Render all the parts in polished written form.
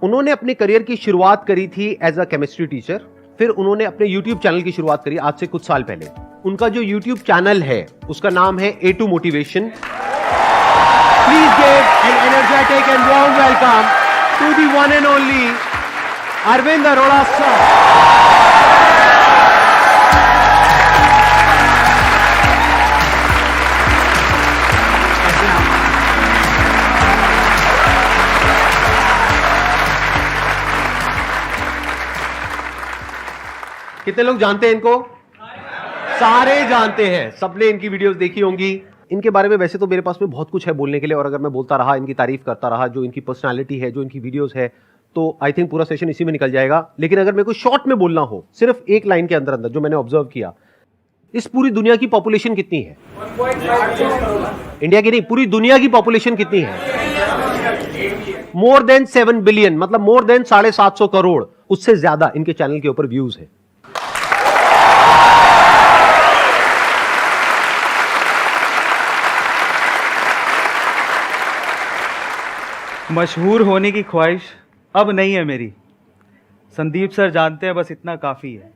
उन्होंने अपने करियर की शुरुआत करी थी एज अ केमिस्ट्री टीचर, फिर उन्होंने अपने यूट्यूब चैनल की शुरुआत करी आज से कुछ साल पहले। उनका जो यूट्यूब चैनल है उसका नाम है A2 motivation. Please give an energetic and warm welcome to the one and only Arvind Arora sir. कितने लोग जानते हैं इनको? सारे जानते हैं, सबने इनकी वीडियोस देखी होंगी। इनके बारे में वैसे तो मेरे पास में बहुत कुछ है बोलने के लिए, और अगर मैं बोलता रहा, इनकी तारीफ करता रहा, जो इनकी पर्सनालिटी है, जो इनकी वीडियोस है, तो आई थिंक पूरा सेशन इसी में निकल जाएगा। लेकिन अगर मेरे को शॉर्ट में बोलना हो, सिर्फ एक लाइन के अंदर अंदर जो मैंने ऑब्जर्व किया, इस पूरी दुनिया की पॉपुलेशन कितनी है? 1.5 इंडिया की नहीं, पूरी दुनिया की पॉपुलेशन कितनी है? मोर देन 7 बिलियन, मतलब मोर देन 750 करोड़। उससे ज्यादा इनके चैनल के ऊपर व्यूज है। मशहूर होने की ख्वाहिश अब नहीं है मेरी, संदीप सर जानते हैं, बस इतना काफी है।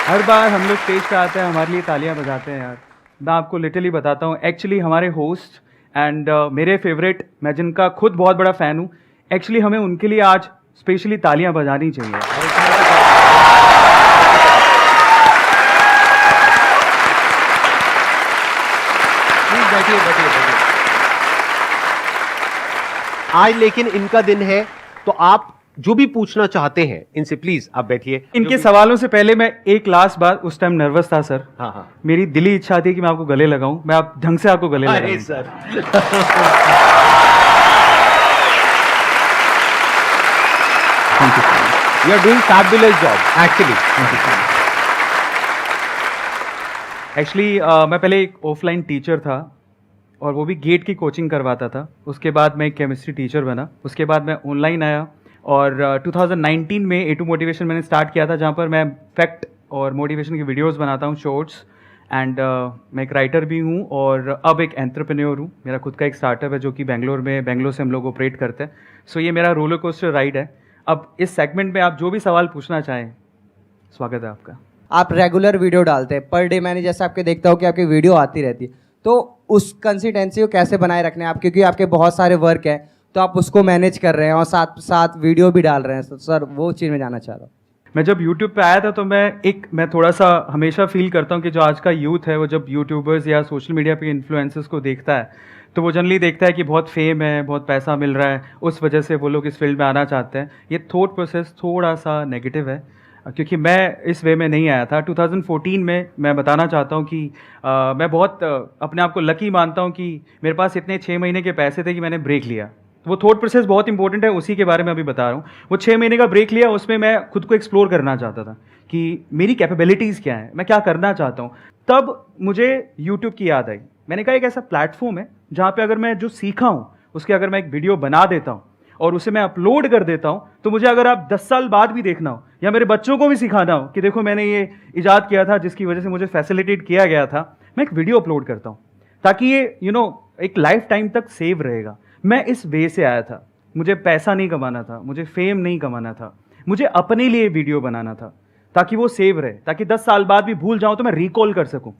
हर बार हम लोग स्टेज पे आते हैं, हमारे लिए तालियां बजाते हैं यार। मैं आपको लिटरली बताता हूँ, एक्चुअली हमारे होस्ट एंड मेरे फेवरेट, मैं जिनका खुद बहुत बड़ा फ़ैन हूँ, एक्चुअली हमें उनके लिए आज स्पेशली तालियां बजानी चाहिए। बैठिए बैठिए बैठिए। आज लेकिन इनका दिन है, तो आप जो भी पूछना चाहते हैं इनसे प्लीज आप बैठिए। इनके सवालों से पहले मैं एक लास्ट बात, उस टाइम नर्वस था सर। हाँ। मेरी दिली इच्छा थी कि मैं आपको गले लगाऊं, मैं आप ढंग से आपको गले लगाऊं। Sir thank you. You are doing fabulous job actually. Actually मैं पहले एक ऑफलाइन टीचर था, और वो भी गेट की कोचिंग करवाता था। उसके बाद मैं एक केमिस्ट्री टीचर बना, उसके बाद मैं ऑनलाइन आया, और 2019 में A2 मोटिवेशन मैंने स्टार्ट किया था, जहाँ पर मैं फैक्ट और मोटिवेशन की वीडियोस बनाता हूँ, शॉर्ट्स। एंड मैं एक राइटर भी हूँ, और अब एक एंटरप्रेन्योर हूँ। मेरा खुद का एक स्टार्टअप है जो कि बेंगलोर से हम लोग ऑपरेट करते हैं। सो ये मेरा रोलर कोस्टर राइड है। अब इस सेगमेंट में आप जो भी सवाल पूछना चाहें, स्वागत है आपका। आप रेगुलर वीडियो डालते हैं पर डे, मैंने जैसे आपके देखता हूँ कि आपकी वीडियो आती रहती है, तो उस कंसिस्टेंसी को कैसे बनाए रखने हैं आप? क्योंकि आपके बहुत सारे वर्क है, तो आप उसको मैनेज कर रहे हैं और साथ साथ वीडियो भी डाल रहे हैं। तो सर वो चीज़ में जानना चाह रहा हूँ। मैं जब YouTube पे आया था, तो मैं थोड़ा सा हमेशा फील करता हूँ कि जो आज का यूथ है, वो जब यूट्यूबर्स या सोशल मीडिया पे इन्फ्लुएंसर्स को देखता है, तो वो जनरली देखता है कि बहुत फेम है, बहुत पैसा मिल रहा है, उस वजह से वो लोग इस फील्ड में आना चाहते हैं। ये थॉट प्रोसेस थोड़ा सा नेगेटिव है, क्योंकि मैं इस वे में नहीं आया था। 2014 में मैं बताना चाहता हूँ कि मैं बहुत अपने आप को लकी मानता हूँ कि मेरे पास इतने 6 महीने के पैसे थे कि मैंने ब्रेक लिया। वो थॉट प्रोसेस बहुत इंपॉर्टेंट है, उसी के बारे में अभी बता रहा हूँ। वो 6 महीने का ब्रेक लिया, उसमें मैं खुद को एक्सप्लोर करना चाहता था कि मेरी कैपेबिलिटीज़ क्या है, मैं क्या करना चाहता हूँ। तब मुझे यूट्यूब की याद आई। मैंने कहा एक ऐसा प्लेटफॉर्म है जहाँ पे अगर मैं जो सीखा हूँ उसके अगर मैं एक वीडियो बना देता हूँ और उसे मैं अपलोड कर देता हूँ, तो मुझे अगर आप 10 साल बाद भी देखना हो, या मेरे बच्चों को भी सिखाना हो कि देखो मैंने ये इजाद किया था जिसकी वजह से मुझे फैसिलिटेट किया गया था, मैं एक वीडियो अपलोड करता हूँ, ताकि ये एक लाइफ टाइम तक सेव रहेगा। मैं इस वे से आया था। मुझे पैसा नहीं कमाना था, मुझे फेम नहीं कमाना था, मुझे अपने लिए वीडियो बनाना था ताकि वो सेव रहे, ताकि 10 साल बाद भी भूल जाऊँ तो मैं रिकॉल कर सकूँ।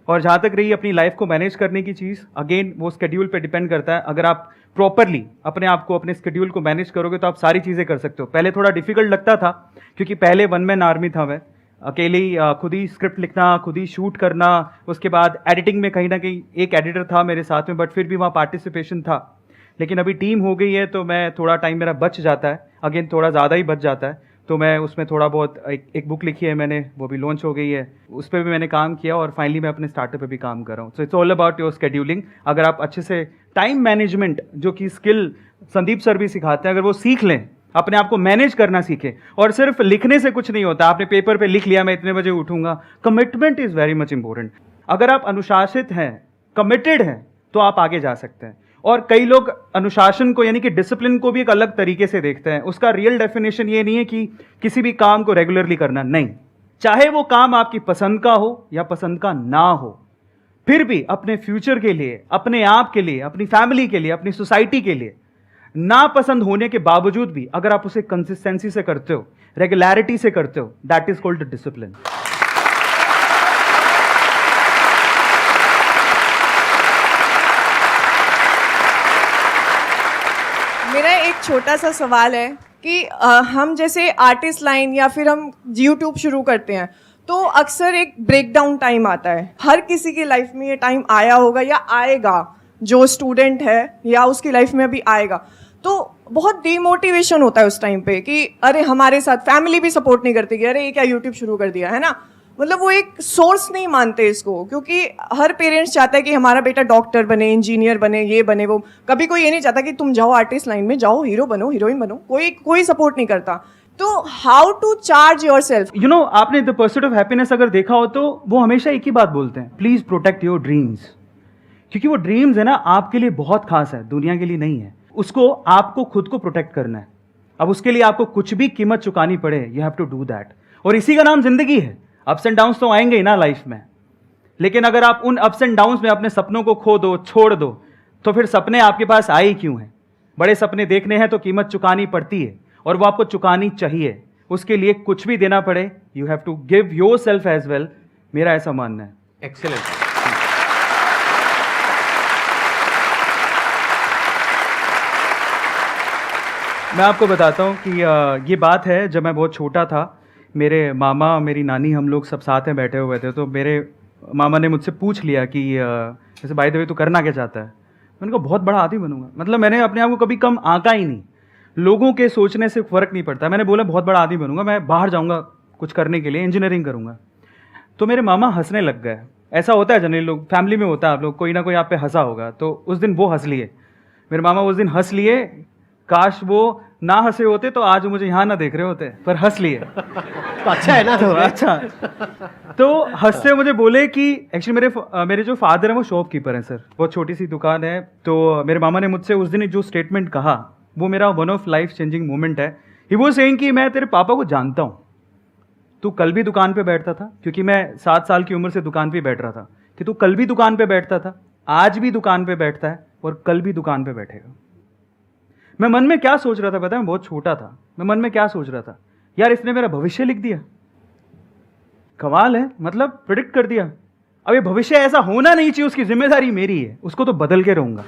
और जहाँ तक रही अपनी लाइफ को मैनेज करने की चीज़, अगेन वो स्केड्यूल पे डिपेंड करता है। अगर आप प्रॉपरली अपने आप को, अपने स्केड्यूल को मैनेज करोगे तो आप सारी चीज़ें कर सकते हो। पहले थोड़ा डिफिकल्ट लगता था, क्योंकि पहले 1 मैन आर्मी था मैं, अकेले ही खुद ही स्क्रिप्ट लिखना, खुद ही शूट करना, उसके बाद एडिटिंग में कहीं ना कहीं एक एडिटर था मेरे साथ में, बट फिर भी वहाँ पार्टिसिपेशन था। लेकिन अभी टीम हो गई है, तो मैं थोड़ा टाइम मेरा बच जाता है, अगेन थोड़ा ज़्यादा ही बच जाता है। तो मैं उसमें थोड़ा बहुत एक बुक लिखी है मैंने, वो भी लॉन्च हो गई है, उस पर भी मैंने काम किया, और फाइनली मैं अपने स्टार्टअप पे भी काम कर रहा हूँ। So it's all about your scheduling. अगर आप अच्छे से टाइम मैनेजमेंट, जो कि स्किल संदीप सर भी सिखाते हैं, अगर वो सीख लें, अपने आप को मैनेज करना सीखें, और सिर्फ लिखने से कुछ नहीं होता। आपने पेपर पे लिख लिया मैं इतने बजे उठूंगा, commitment is very much important. अगर आप अनुशासित हैं, कमिटेड हैं, तो आप आगे जा सकते हैं। और कई लोग अनुशासन को, यानी कि डिसिप्लिन को भी एक अलग तरीके से देखते हैं। उसका रियल डेफिनेशन ये नहीं है कि किसी भी काम को रेगुलरली करना, नहीं। चाहे वो काम आपकी पसंद का हो या पसंद का ना हो, फिर भी अपने फ्यूचर के लिए, अपने आप के लिए, अपनी फैमिली के लिए, अपनी सोसाइटी के लिए नापसंद होने के बावजूद भी अगर आप उसे कंसिस्टेंसी से करते हो, रेगुलरिटी से करते हो, दैट इज कॉल्ड डिसिप्लिन। मेरा एक छोटा सा सवाल है कि हम जैसे आर्टिस्ट लाइन या फिर हम यूट्यूब शुरू करते हैं तो अक्सर एक ब्रेकडाउन टाइम आता है। हर किसी की लाइफ में ये टाइम आया होगा या आएगा, जो स्टूडेंट है या उसकी लाइफ में अभी आएगा, तो बहुत डिमोटिवेशन होता है उस टाइम पे कि अरे हमारे साथ फैमिली भी सपोर्ट नहीं करती कि अरे ये क्या यूट्यूब शुरू कर दिया है ना। मतलब वो एक सोर्स नहीं मानते इसको, क्योंकि हर पेरेंट्स चाहता है कि हमारा बेटा डॉक्टर बने, इंजीनियर बने, ये बने वो। कभी कोई ये नहीं चाहता कि तुम जाओ आर्टिस्ट लाइन में, जाओ हीरो बनो, हीरोइन बनो। कोई सपोर्ट नहीं करता। तो how to charge your self? You know, आपने द परस्यूट ऑफ हैप्पीनेस अगर देखा हो तो वो हमेशा एक ही बात बोलते हैं, प्लीज प्रोटेक्ट योर ड्रीम्स। क्योंकि वो ड्रीम्स है ना, आपके लिए बहुत खास है, दुनिया के लिए नहीं है। उसको आपको खुद को प्रोटेक्ट करना है। अब उसके लिए आपको कुछ भी कीमत चुकानी पड़े, you have to do that. और इसी का नाम जिंदगी है। अप्स एंड डाउन्स तो आएंगे ही ना लाइफ में, लेकिन अगर आप उन अप्स एंड डाउन्स में अपने सपनों को खो दो, छोड़ दो, तो फिर सपने आपके पास आए ही क्यों हैं? बड़े सपने देखने हैं तो कीमत चुकानी पड़ती है, और वो आपको चुकानी चाहिए। उसके लिए कुछ भी देना पड़े, you have to give your self as well. मेरा ऐसा मानना है। एक्सेलेंट। मैं आपको बताता हूँ कि ये बात है, जब मैं बहुत छोटा था, मेरे मामा, मेरी नानी, हम लोग सब साथ में बैठे हुए थे। तो मेरे मामा ने मुझसे पूछ लिया कि जैसे बाय द वे तू करना क्या चाहता है? मैंने कहा बहुत बड़ा आदमी बनूंगा। मतलब मैंने अपने आप को कभी कम आंका ही नहीं, लोगों के सोचने से फर्क नहीं पड़ता। मैंने बोला बहुत बड़ा आदमी बनूंगा, मैं बाहर जाऊंगा कुछ करने के लिए, इंजीनियरिंग करूंगा। तो मेरे मामा हंसने लग गए। ऐसा होता है जनरली, लोग फैमिली में होता है, आप लोग कोई ना कोई आप पे हंसा होगा। तो उस दिन वो हंस लिए, मेरे मामा उस दिन हंस लिए। काश वो ना हंसे होते तो आज मुझे यहाँ ना देख रहे होते, पर हंस लिए। तो अच्छा है ना। तो अच्छा, तो हंसते मुझे बोले कि एक्चुअली मेरे जो फादर हैं वो शॉपकीपर हैं सर, बहुत छोटी सी दुकान है। तो मेरे मामा ने मुझसे उस दिन जो स्टेटमेंट कहा, वो मेरा one of life changing moment है। ही वो सेइंग कि मैं तेरे पापा को जानता हूँ, तू कल भी दुकान पे बैठता था, क्योंकि मैं 7 साल की उम्र से दुकान पे बैठ रहा था, कि तू कल भी दुकान पे बैठता था, आज भी दुकान पे बैठता है और कल भी दुकान पे बैठेगा। मैं मन में क्या सोच रहा था पता है? मैं बहुत छोटा था, मैं मन में क्या सोच रहा था, यार इसने मेरा भविष्य लिख दिया। कमाल है, मतलब प्रेडिक्ट कर दिया। अब ये भविष्य ऐसा होना नहीं चाहिए, उसकी जिम्मेदारी मेरी है, उसको तो बदल के रहूंगा।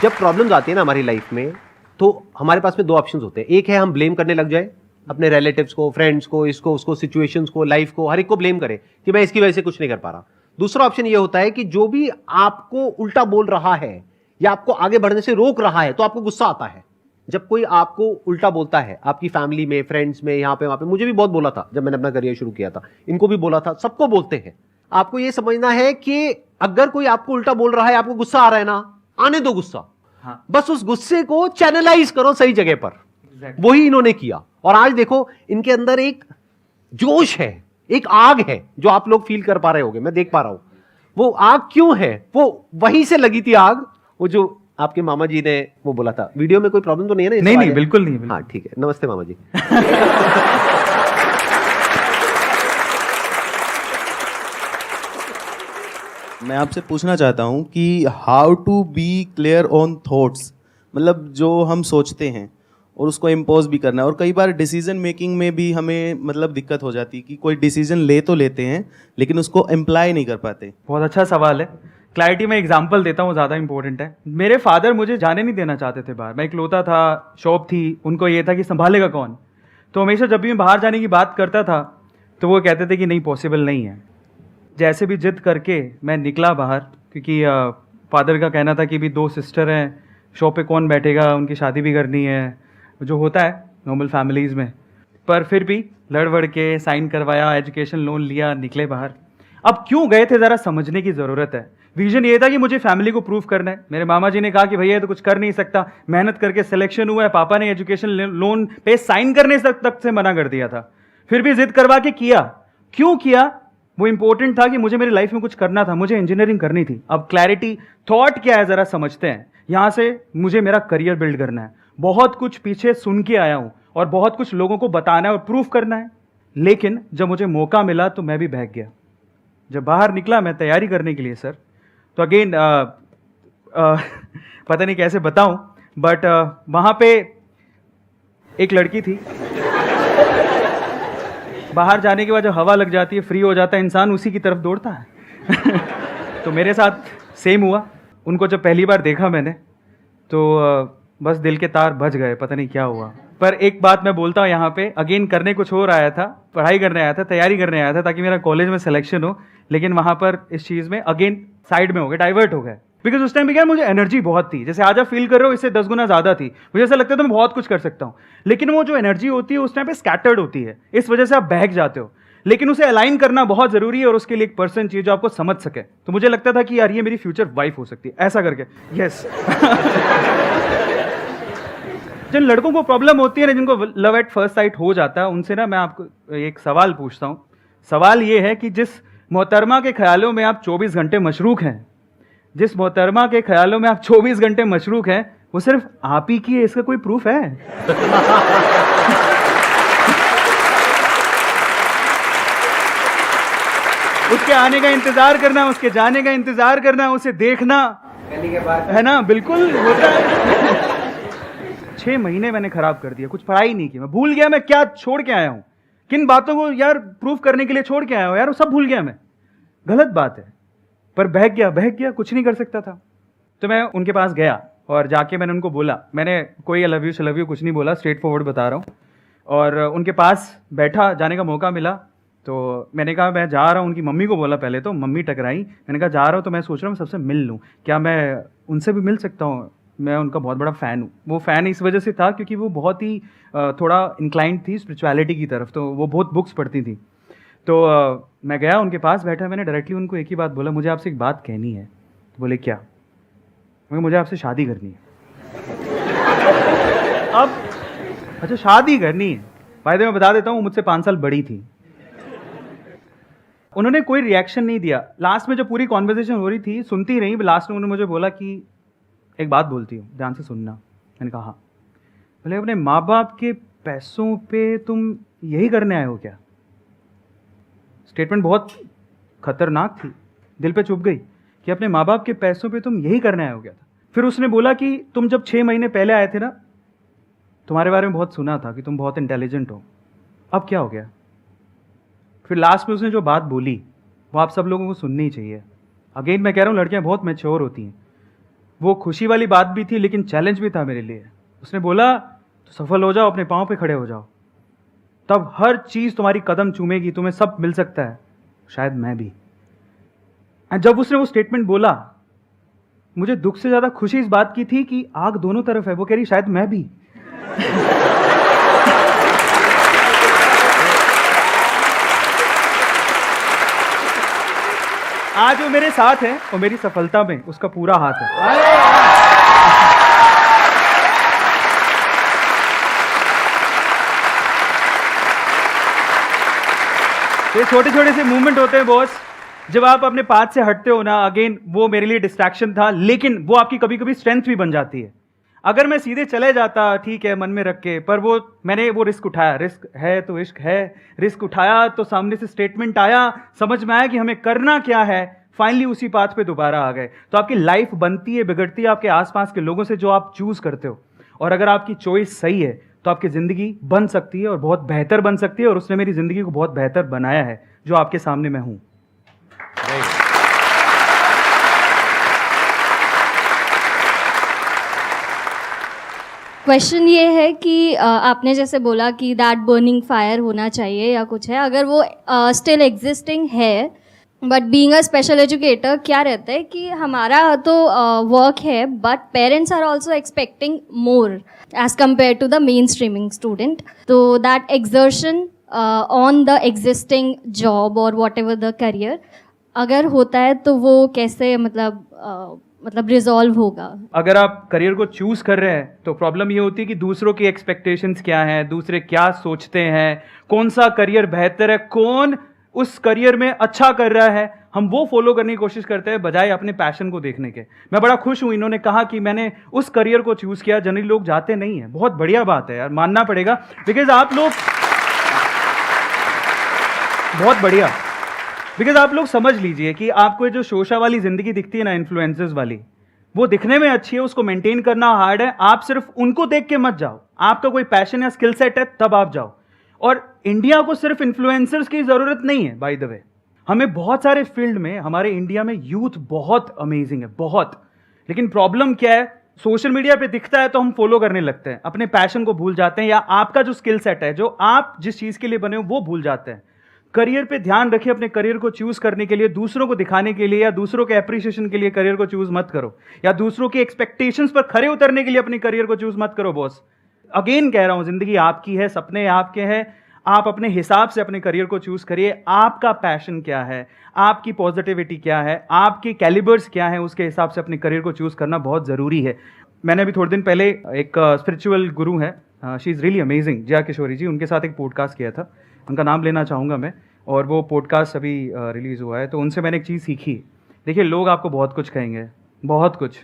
जब प्रॉब्लम्स आती है ना हमारी लाइफ में, तो हमारे पास में 2 ऑप्शंस होते हैं। एक है हम ब्लेम करने लग जाए अपने रिलेटिव्स को, फ्रेंड्स को, इसको उसको, सिचुएशंस को, लाइफ को, हर एक को ब्लेम करें कि मैं इसकी वजह से कुछ नहीं कर पा रहा। दूसरा ऑप्शन ये होता है कि जो भी आपको उल्टा बोल रहा है या आपको आगे बढ़ने से रोक रहा है, तो आपको गुस्सा आता है। जब कोई आपको उल्टा बोलता है, आपकी फैमिली में, फ्रेंड्स में, यहाँ पे वहां पे, मुझे भी बहुत बोला था जब मैंने अपना करियर शुरू किया था, इनको भी बोला था, सबको बोलते हैं। आपको ये समझना है कि अगर कोई आपको उल्टा बोल रहा है, आपको गुस्सा आ रहा है ना, आने दो गुस्सा। हाँ। बस उस गुस्से को चैनलाइज करो सही जगह पर। Exactly. वही इन्होंने किया, और आज देखो इनके अंदर एक जोश है, एक आग है जो आप लोग फील कर पा रहे होगे, मैं देख पा रहा हूं। वो आग क्यों है? वो वहीं से लगी थी आग, वो जो आपके मामा जी ने वो बोला था। वीडियो में कोई प्रॉब्लम तो नहीं है ना? नहीं, बिल्कुल नहीं, बिल्कुल। हाँ ठीक है, नमस्ते मामा जी। मैं आपसे पूछना चाहता हूँ कि how to be clear on thoughts, मतलब जो हम सोचते हैं और उसको इम्पोज भी करना है। और कई बार डिसीजन मेकिंग में भी हमें मतलब दिक्कत हो जाती है कि कोई डिसीजन ले तो लेते हैं लेकिन उसको अप्लाई नहीं कर पाते। बहुत अच्छा सवाल है। क्लैरिटी में एग्जांपल देता हूँ, ज़्यादा इंपॉर्टेंट है। मेरे फादर मुझे जाने नहीं देना चाहते थे बाहर। मैं इकलौता था, शॉप थी, उनको ये था कि संभालेगा कौन। तो हमेशा जब भी मैं बाहर जाने की बात करता था तो वो कहते थे कि नहीं, पॉसिबल नहीं है। जैसे भी जिद करके मैं निकला बाहर, क्योंकि फादर का कहना था कि भी 2 सिस्टर हैं, शॉप पे कौन बैठेगा, उनकी शादी भी करनी है, जो होता है नॉर्मल फैमिलीज़ में। पर फिर भी लड़ वड़ के साइन करवाया, एजुकेशन लोन लिया, निकले बाहर। अब क्यों गए थे ज़रा समझने की ज़रूरत है। विजन ये था कि मुझे फैमिली को प्रूफ करना है। मेरे मामा जी ने कहा कि भैया तो कुछ कर नहीं सकता, मेहनत करके सिलेक्शन हुआ है। पापा ने एजुकेशन लोन पे साइन करने तक से मना कर दिया था, फिर भी जिद करवा के किया। क्यों किया? वो इंपॉर्टेंट था कि मुझे मेरी लाइफ में कुछ करना था, मुझे इंजीनियरिंग करनी थी। अब क्लैरिटी थॉट क्या है ज़रा समझते हैं। यहाँ से मुझे मेरा करियर बिल्ड करना है, बहुत कुछ पीछे सुन के आया हूँ और बहुत कुछ लोगों को बताना है और प्रूफ करना है, लेकिन जब मुझे मौका मिला तो मैं भी बहक गया। जब बाहर निकला मैं तैयारी करने के लिए सर, तो अगेन पता नहीं कैसे बताऊं, बट वहाँ पे एक लड़की थी। बाहर जाने के बाद जब हवा लग जाती है, फ्री हो जाता है इंसान, उसी की तरफ दौड़ता है। तो मेरे साथ सेम हुआ। उनको जब पहली बार देखा मैंने तो बस दिल के तार बज गए, पता नहीं क्या हुआ। पर एक बात मैं बोलता हूँ यहाँ पे, अगेन करने कुछ और आया था, पढ़ाई करने आया था, तैयारी करने आया था ताकि मेरा कॉलेज में सिलेक्शन हो, लेकिन वहाँ पर इस चीज़ में अगेन साइड में हो गए, डाइवर्ट हो गए। बिकॉज उस टाइम पे क्या मुझे एनर्जी बहुत थी, जैसे आज आप फील कर रहे हो इससे 10 गुना ज़्यादा थी। मुझे ऐसा लगता था मैं बहुत कुछ कर सकता हूँ, लेकिन वो जो एनर्जी होती है उस टाइम पे स्कैटर्ड होती है, इस वजह से आप बहक जाते हो। लेकिन उसे अलाइन करना बहुत ज़रूरी है और उसके लिए एक पर्सन चाहिए जो आपको समझ सके। तो मुझे लगता था कि यार ये मेरी फ्यूचर वाइफ हो सकती है, ऐसा करके। यस। जिन लड़कों को प्रॉब्लम होती है ना, जिनको लव एट फर्स्ट साइट हो जाता है, उनसे ना मैं आपको एक सवाल पूछता हूँ। सवाल ये है कि जिस मोहतरमा के ख्यालों में आप 24 घंटे मशरूक हैं, जिस मोहतरमा के ख्यालों में आप 24 घंटे मशरूक हैं, वो सिर्फ आप ही की है, इसका कोई प्रूफ है? उसके आने का इंतजार करना, उसके जाने का इंतजार करना, उसे देखना, है ना? बिल्कुल होता है। 6 महीने मैंने खराब कर दिया, कुछ पढ़ाई नहीं की, मैं भूल गया मैं क्या छोड़ के आया हूं, किन बातों को यार प्रूफ करने के लिए छोड़ के आया हूं, यार वो सब भूल गया मैं। गलत बात है, पर बहक गया, कुछ नहीं कर सकता था। तो मैं उनके पास गया और जाके मैंने उनको बोला, मैंने कोई आई लव यू कुछ नहीं बोला, स्ट्रेट फॉरवर्ड बता रहा हूँ। और उनके पास बैठा, जाने का मौका मिला तो मैंने कहा मैं जा रहा हूँ। उनकी मम्मी को बोला पहले, तो मम्मी टकराई। मैंने कहा जा रहा हूँ तो मैं सोच रहा हूँ सबसे मिल लूँ, क्या मैं उनसे भी मिल सकता हूँ? मैं उनका बहुत बड़ा फ़ैन हूँ। वो फ़ैन इस वजह से था क्योंकि वो बहुत ही थोड़ा इंक्लाइंड थी स्पिरिचुअलिटी की तरफ, तो वो बहुत बुक्स पढ़ती थी। तो मैं गया उनके पास बैठा, मैंने डायरेक्टली उनको एक ही बात बोला, मुझे आपसे एक बात कहनी है। तो बोले क्या? मुझे आपसे शादी करनी है। अब अच्छा शादी करनी है, फायदे मैं बता देता हूँ, मुझसे 5 साल बड़ी थी। उन्होंने कोई रिएक्शन नहीं दिया। लास्ट में जब पूरी कॉन्वर्सेशन हो रही थी, सुनती रही, लास्ट में उन्होंने मुझे बोला कि एक बात बोलती हूँ, ध्यान से सुनना। मैंने कहा हाँ। बोले अपने माँ बाप के पैसों पे तुम यही करने आए हो क्या? स्टेटमेंट बहुत खतरनाक थी, दिल पे चुभ गई कि अपने माँ बाप के पैसों पे तुम यही करने आए हो क्या था। फिर उसने बोला कि तुम जब 6 महीने पहले आए थे ना, तुम्हारे बारे में बहुत सुना था कि तुम बहुत इंटेलिजेंट हो, अब क्या हो गया? फिर लास्ट में उसने जो बात बोली वो आप सब लोगों को सुननी ही चाहिए। अगेन मैं कह रहा हूँ, लड़कियाँ बहुत मैच्योर होती हैं। वो खुशी वाली बात भी थी लेकिन चैलेंज भी था मेरे लिए। उसने बोला तो सफल हो जाओ, अपने पाँव पे खड़े हो जाओ, तब हर चीज़ तुम्हारी कदम चूमेगी, तुम्हें सब मिल सकता है, शायद मैं भी। जब उसने वो स्टेटमेंट बोला, मुझे दुख से ज़्यादा खुशी इस बात की थी कि आग दोनों तरफ है। वो कह रही शायद मैं भी। आज वो मेरे साथ है और मेरी सफलता में उसका पूरा हाथ है। ये छोटे छोटे से मूवमेंट होते हैं बॉस, जब आप अपने पाथ से हटते हो ना, अगेन वो मेरे लिए डिस्ट्रैक्शन था, लेकिन वो आपकी कभी कभी स्ट्रेंथ भी बन जाती है। अगर मैं सीधे चले जाता, ठीक है, मन में रख के, पर वो मैंने वो रिस्क उठाया। रिस्क है तो इश्क है। रिस्क उठाया तो सामने से स्टेटमेंट आया, समझ में आया कि हमें करना क्या है, फाइनली उसी पाथ पे दोबारा आ गए। तो आपकी लाइफ बनती है, बिगड़ती है आपके आसपास के लोगों से जो आप चूज करते हो। और अगर आपकी चॉइस सही है तो आपकी ज़िंदगी बन सकती है और बहुत बेहतर बन सकती है। और उसने मेरी ज़िंदगी को बहुत बेहतर बनाया है, जो आपके सामने मैं हूँ। क्वेश्चन ये है कि आपने जैसे बोला कि दैट बर्निंग फायर होना चाहिए या कुछ है, अगर वो स्टिल एग्जिस्टिंग है, but being a special educator क्या रहता है कि हमारा तो वर्क है, but parents are also expecting more as compare to the main streaming student. तो that exertion on the existing job और वॉट एवर द करियर अगर होता है तो वो कैसे मतलब रिजॉल्व होगा? अगर आप करियर को चूज कर रहे हैं तो प्रॉब्लम ये होती है कि दूसरों की एक्सपेक्टेशंस क्या हैं, दूसरे क्या सोचते हैं, कौन सा करियर बेहतर है, कौन उस करियर में अच्छा कर रहा है, हम वो फॉलो करने की कोशिश करते हैं बजाय अपने पैशन को देखने के। मैं बड़ा खुश हूं इन्होंने कहा कि मैंने उस करियर को चूज किया, जनरली लोग जाते नहीं है। बहुत बढ़िया बात है यार, मानना पड़ेगा, बिकॉज आप लोग बहुत बढ़िया, बिकॉज आप लोग समझ लीजिए कि आपको जो शोशा वाली जिंदगी दिखती है ना, इन्फ्लुएंसर्स वाली, वो दिखने में अच्छी है, उसको मेंटेन करना हार्ड है। आप सिर्फ उनको देख के मत जाओ, आपका कोई पैशन या स्किल सेट है तब आप जाओ। और इंडिया को सिर्फ इन्फ्लुएंसर्स की जरूरत नहीं है, बाय द वे। हमें बहुत सारे फील्ड में, हमारे इंडिया में यूथ बहुत अमेजिंग है, बहुत। लेकिन प्रॉब्लम क्या है, सोशल मीडिया पे दिखता है तो हम फॉलो करने लगते हैं, अपने पैशन को भूल जाते हैं, या आपका जो स्किल सेट है, जो आप जिस चीज के लिए बने हो, वो भूल जाते हैं। करियर पे ध्यान रखिए, अपने करियर को चूज करने के लिए, दूसरों को दिखाने के लिए या दूसरों के एप्रिसिएशन के लिए करियर को चूज मत करो, या दूसरों के एक्सपेक्टेशंस पर खरे उतरने के लिए अपने करियर को चूज मत करो बॉस। अगेन कह रहा हूं, जिंदगी आपकी है, सपने आपके हैं, आप अपने हिसाब से अपने करियर को चूज करिए। आपका पैशन क्या है, आपकी पॉजिटिविटी क्या है, आपके कैलिबर्स क्या है, उसके हिसाब से अपने करियर को चूज करना बहुत जरूरी है। मैंने अभी थोड़े दिन पहले एक स्पिरिचुअल गुरु है, she is really amazing, Jaya Kishori ji, उनके साथ एक पॉडकास्ट किया था, उनका नाम लेना चाहूँगा मैं, और वो पॉडकास्ट अभी रिलीज़ हुआ है। तो उनसे मैंने एक चीज़ सीखी। देखिए, लोग आपको बहुत कुछ कहेंगे, बहुत कुछ,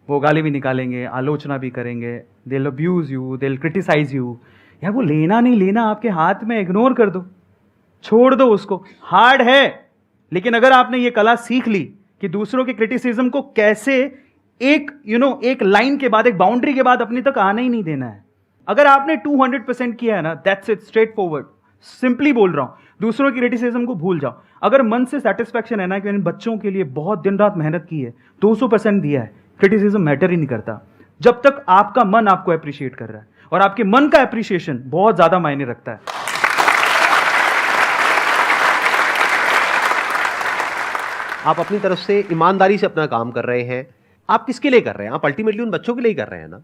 वो गाली भी निकालेंगे, आलोचना भी करेंगे, they will abuse you, they will criticise you. यार वो लेना नहीं लेना आपके हाथ में, इग्नोर कर दो, छोड़ दो उसको। हार्ड है, लेकिन अगर आपने ये कला सीख ली कि दूसरों के क्रिटिसिज्म को कैसे एक एक लाइन के बाद, एक बाउंड्री के बाद अपने तक आने ही नहीं देना है। अगर आपने 200% किया है ना, that's it, straight forward, simply बोल रहा हूं, दूसरों की क्रिटिसिज्म को भूल जाओ। अगर मन से सेटिस्फैक्शन है ना कि मैंने बच्चों के लिए बहुत दिन रात मेहनत की है, 200% दिया है, क्रिटिसिज्म मैटर ही नहीं करता, जब तक आपका मन आपको अप्रिशिएट कर रहा है। और आपके मन का अप्रिशिएशन बहुत ज्यादा मायने रखता है। आप अपनी तरफ से ईमानदारी से अपना काम कर रहे हैं। आप किसके लिए कर रहे हैं? आप अल्टीमेटली उन बच्चों के लिए कर रहे हैं ना।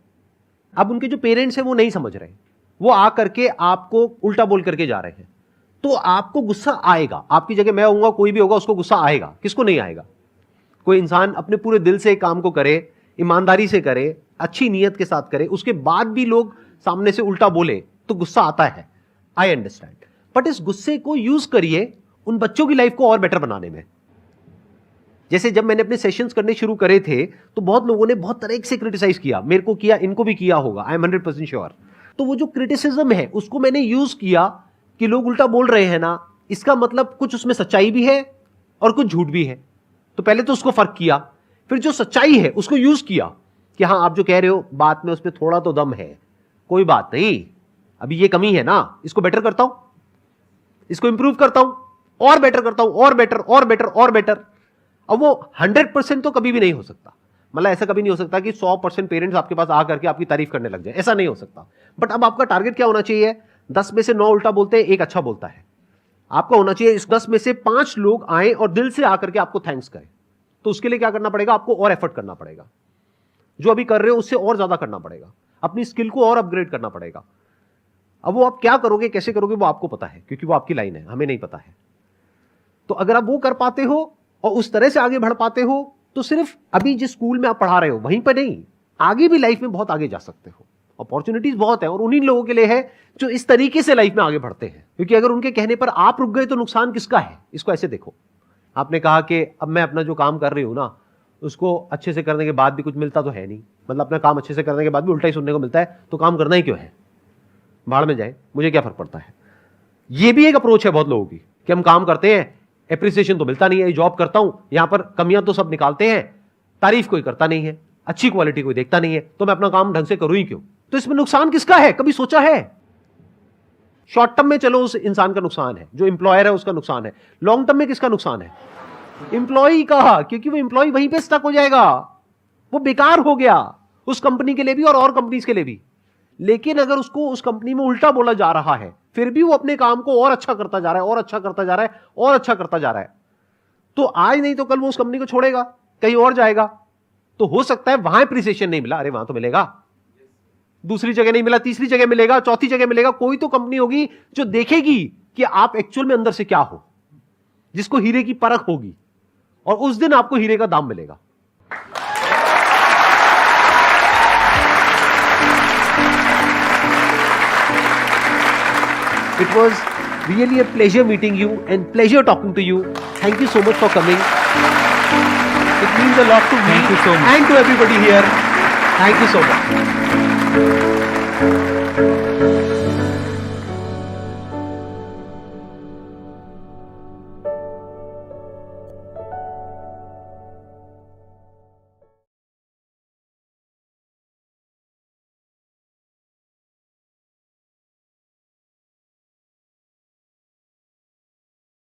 अब उनके जो पेरेंट्स हैं वो नहीं समझ रहे, वो आ करके आपको उल्टा बोल करके जा रहे हैं, तो आपको गुस्सा आएगा। आपकी जगह मैं होऊंगा, कोई भी होगा, उसको गुस्सा आएगा। किसको नहीं आएगा? कोई इंसान अपने पूरे दिल से एक काम को करे, ईमानदारी से करे, अच्छी नीयत के साथ करे, उसके बाद भी लोग सामने से उल्टा बोले तो गुस्सा आता है। आई अंडरस्टैंड, बट इस गुस्से को यूज करिए उन बच्चों की लाइफ को और बेटर बनाने में। जैसे जब मैंने अपने सेशंस करने शुरू करे थे तो बहुत लोगों ने बहुत तरह से क्रिटिसाइज किया, मेरे को किया, इनको भी किया होगा, आई एम 100% श्योर। तो वो जो क्रिटिसिज्म है उसको मैंने यूज किया कि लोग उल्टा बोल रहे हैं ना, इसका मतलब कुछ उसमें सच्चाई भी है और कुछ झूठ भी है। तो पहले तो उसको फर्क किया, फिर जो सच्चाई है उसको यूज किया कि हाँ, आप जो कह रहे हो बात में उसमें थोड़ा तो दम है, कोई बात नहीं, अभी ये कमी है ना, इसको बेटर करता हूं, इसको इंप्रूव करता हूं, और बेटर करता हूं, और बेटर और बेटर और बेटर। अब वो 100% तो कभी भी नहीं हो सकता, मतलब ऐसा कभी नहीं हो सकता कि 100% पेरेंट्स आपके पास आकर के आपकी तारीफ करने लग जाए, ऐसा नहीं हो सकता। बट अब आपका टारगेट क्या होना चाहिए? 10 में से 9 उल्टा बोलते हैं, एक अच्छा बोलता है। आपका होना चाहिए इस 10 में से 5 लोग आए और दिल से आकर के आपको थैंक्स करें। तो उसके लिए क्या करना पड़ेगा? आपको और एफर्ट करना पड़ेगा, जो अभी कर रहे हो उससे और ज्यादा करना पड़ेगा, अपनी स्किल को और अपग्रेड करना पड़ेगा। अब वो आप क्या करोगे, कैसे करोगे, वो आपको पता है, क्योंकि वो आपकी लाइन है, हमें नहीं पता है। तो अगर आप वो कर पाते हो और उस तरह से आगे बढ़ पाते हो, तो सिर्फ अभी जिस स्कूल में आप पढ़ा रहे हो वहीं पर नहीं, आगे भी लाइफ में बहुत आगे जा सकते हो। अपॉर्चुनिटीज बहुत है, और उन्हीं लोगों के लिए है जो इस तरीके से लाइफ में आगे बढ़ते हैं। क्योंकि अगर उनके कहने पर आप रुक गए तो नुकसान किसका है? इसको ऐसे देखो, आपने कहा कि अब मैं अपना जो काम कर रही हूं ना, उसको अच्छे से करने के बाद भी कुछ मिलता तो है नहीं, मतलब अपना काम अच्छे से करने के बाद भी उल्टा ही सुनने को मिलता है, तो काम करना ही क्यों है? भाड़ में जाए, मुझे क्या फर्क पड़ता है। ये भी एक अप्रोच है बहुत लोगों की कि हम काम करते हैं, एप्रिसिएशन तो मिलता नहीं है, जॉब करता हूं, यहां पर कमियां तो सब निकालते हैं, तारीफ कोई करता नहीं है, अच्छी क्वालिटी कोई देखता नहीं है, तो मैं अपना काम ढंग से करूं ही क्यों? तो इसमें नुकसान किसका है? कभी सोचा है? शॉर्ट टर्म में चलो उस इंसान का नुकसान है, जो एम्प्लॉयर है उसका नुकसान है। लॉन्ग टर्म में किसका नुकसान है? एम्प्लॉय का, क्योंकि वो एम्प्लॉय वहीं पे स्टक हो जाएगा, वो बेकार हो गया उस कंपनी के लिए भी और कंपनीज के लिए भी। लेकिन अगर उसको उस कंपनी में उल्टा बोला जा रहा है, फिर भी वो अपने काम को और अच्छा करता जा रहा है, और अच्छा करता जा रहा है, और अच्छा करता जा रहा है, तो आज नहीं तो कल वो उस कंपनी को छोड़ेगा, कहीं और जाएगा। तो हो सकता है वहां एप्रिसिएशन नहीं मिला, अरे वहां तो मिलेगा, दूसरी जगह नहीं मिला, तीसरी जगह मिलेगा, चौथी जगह मिलेगा। कोई तो कंपनी होगी जो देखेगी कि आप एक्चुअल में अंदर से क्या हो, जिसको हीरे की परख होगी, और उस दिन आपको हीरे का दाम मिलेगा। It was really a pleasure meeting you and pleasure talking to you. Thank you so much for coming. It means a lot to me Thank you so much. and to everybody here. Thank you so much.